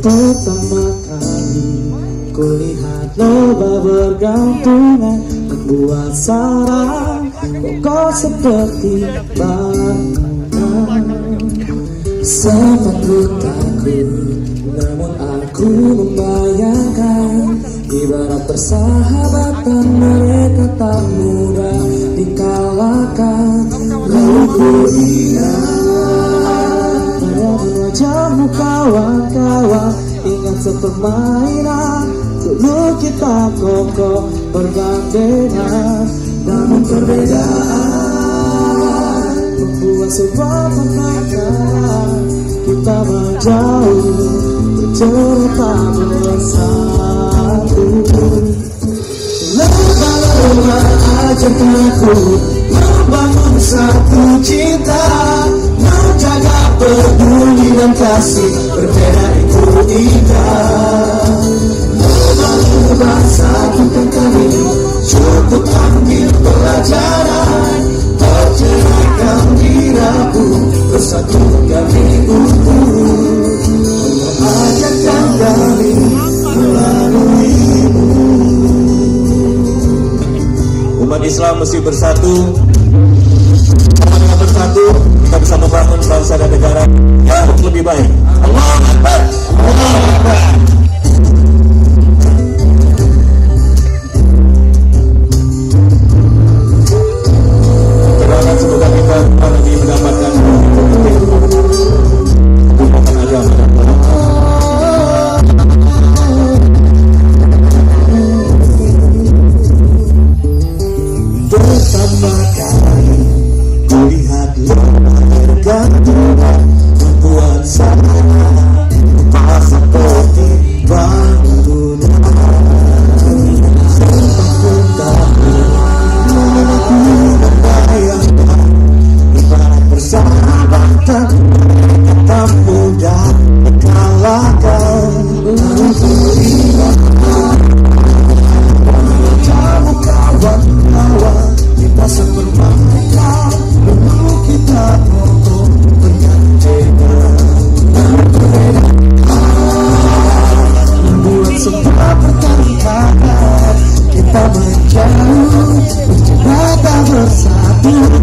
Pertama kali kulihat loba bergantungan, membuat sarang kokoh seperti bangunan. Sempat ku takut, namun aku membayangkan ibarat persahabatan mereka tak mudah dikalahkan. Lalu ku ingat bayangan wajahmu kawan-kawan, ingat sepermainan dulu kita kokoh bergandengan. Namun perbedaan membuat sebuah perkataan kita menjauh, tercerita bersatu. Lomba-lomba ajak aku membangun satu cinta, menjaga peduli dan kasih, berbeda itu indah. Lomba-lomba satukan kami, cukup ambil pelajaran, percayakan diraku, bersatu kami utuh. Ajakkan kami melaluimu. Umat Islam mesti bersatu. Dengan bersatu kita bisa membangun bangsa dan negara yang lebih baik. Allahu Akbar, Allahu Akbar. Doakan semoga kita nanti mendapatkan hubungan agama. Pertama kali kulihat lomba bergantungan, membuat sarang tak seperti bangunan. Sempat ku takut, namun aku membayangkan ibarat persahabatan mereka tak mudah dikalahkan. Lalu ku ingat kamu kawan-kawan, kita sepermainan dulu kita kokoh bergandengan. Namun perbedaan membuat sebuah pertengkaran kita menjauh, ternyata bersatu.